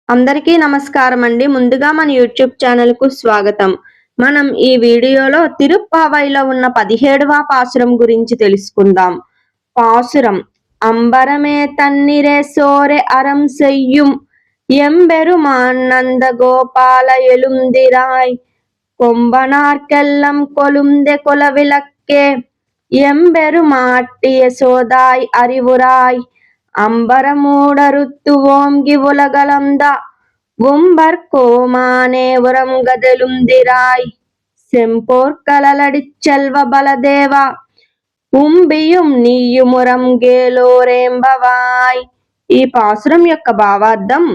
అందరికీ నమస్కారం అండి. ముందుగా మన యూట్యూబ్ ఛానల్‌కు స్వాగతం. మనం ఈ వీడియోలో తిరుప్పావైలో ఉన్న 17వ పాసురం గురించి తెలుసుకుందాం. పాసురం అంబరమే తన్నిరే సోరె అరం செய்யும் எம்பெருமான் நந்தகோபால எழுந்திராய் கொம்பனார்க்கெல்லாம் கொழுந்தே கொலவிளக்கே எம்பெருமாட்டி யசோதாய் அறிவுராய் అంబరమూడరుత్తు ఓంగి ఉలగలంద உம்பர்கோமானே உரங்கதெழுந்திராய் செம்போர்க்கலடிச்செல்வ பலதேவா ఉంబియుం నీయుమురం గేలోరేంబవాయ్. ఈ పాసురం యొక్క భావార్థం,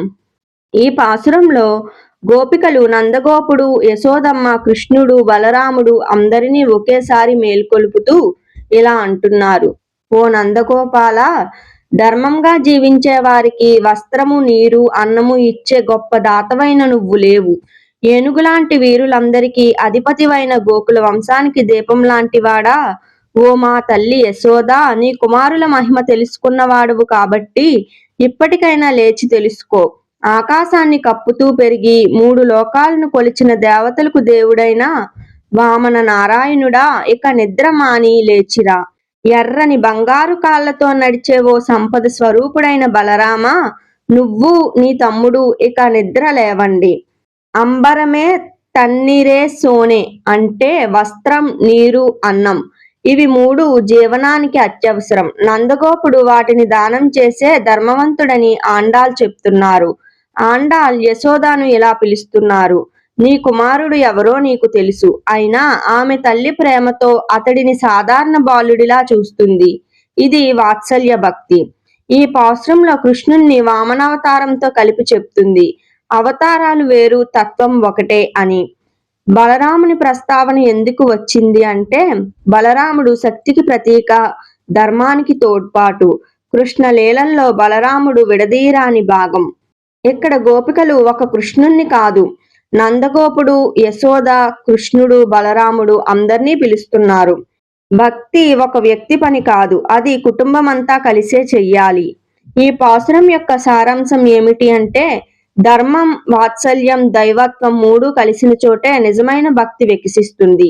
ఈ పాసురంలో గోపికలు నందగోపుడు, యశోదమ్మ, కృష్ణుడు, బలరాముడు అందరినీ ఒకేసారి మేల్కొలుపుతూ ఇలా అంటున్నారు. ఓ నందగోపాల, ధర్మంగా జీవించే వారికి వస్త్రము, నీరు, అన్నము ఇచ్చే గొప్ప దాతవైన నువ్వు లేవు. ఏనుగులాంటి వీరులందరికీ అధిపతివైన గోకుల వంశానికి దీపం లాంటివాడా, ఓ మా తల్లి యశోద, నీ కుమారుల మహిమ తెలుసుకున్నవాడువు కాబట్టి ఇప్పటికైనా లేచి తెలుసుకో. ఆకాశాన్ని కప్పుతూ పెరిగి 3 లోకాలను కొలిచిన దేవతలకు దేవుడైన వామన నారాయణుడా, ఇక నిద్ర మాని లేచిరా. ఎర్రని బంగారు కాళ్లతో నడిచే ఓ సంపద స్వరూపుడైన బలరామ, నువ్వు నీ తమ్ముడు ఇక నిద్ర లేవండి. అంబరమే తన్నిరే సోనే అంటే వస్త్రం, నీరు, అన్నం. ఇవి 3 జీవనానికి అత్యవసరం. నందగోపుడు వాటిని దానం చేసే ధర్మవంతుడని ఆండాల్ చెప్తున్నారు. ఆండాల్ యశోదాను ఇలా పిలుస్తున్నారు. నీ కుమారుడు ఎవరో నీకు తెలుసు. అయినా ఆమె తల్లి ప్రేమతో అతడిని సాధారణ బాలుడిలా చూస్తుంది. ఇది వాత్సల్య భక్తి. ఈ పాసురంలో కృష్ణుణ్ణి వామనావతారంతో కలిపి చెప్తుంది. అవతారాలు వేరు, తత్వం ఒకటే అని. బలరాముని ప్రస్తావన ఎందుకు వచ్చింది అంటే, బలరాముడు శక్తికి ప్రతీక, ధర్మానికి తోడ్పాటు. కృష్ణ లీలల్లో బలరాముడు విడదీయరాని భాగం. ఇక్కడ గోపికలు ఒక కృష్ణుణ్ణి కాదు, నందగోపుడు, యశోద, కృష్ణుడు, బలరాముడు అందర్నీ పిలుస్తున్నారు. భక్తి ఒక వ్యక్తి పని కాదు, అది కుటుంబమంతా కలిసే చెయ్యాలి. ఈ పాసురం యొక్క సారాంశం ఏమిటి అంటే, ధర్మం, వాత్సల్యం, దైవత్వం 3 కలిసిన చోటే నిజమైన భక్తి వికసిస్తుంది.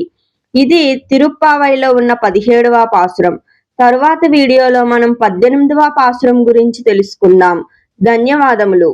ఇది తిరుప్పావైలో ఉన్న 17వ పాసురం. తరువాత వీడియోలో మనం 18వ పాసురం గురించి తెలుసుకుందాం. ధన్యవాదములు.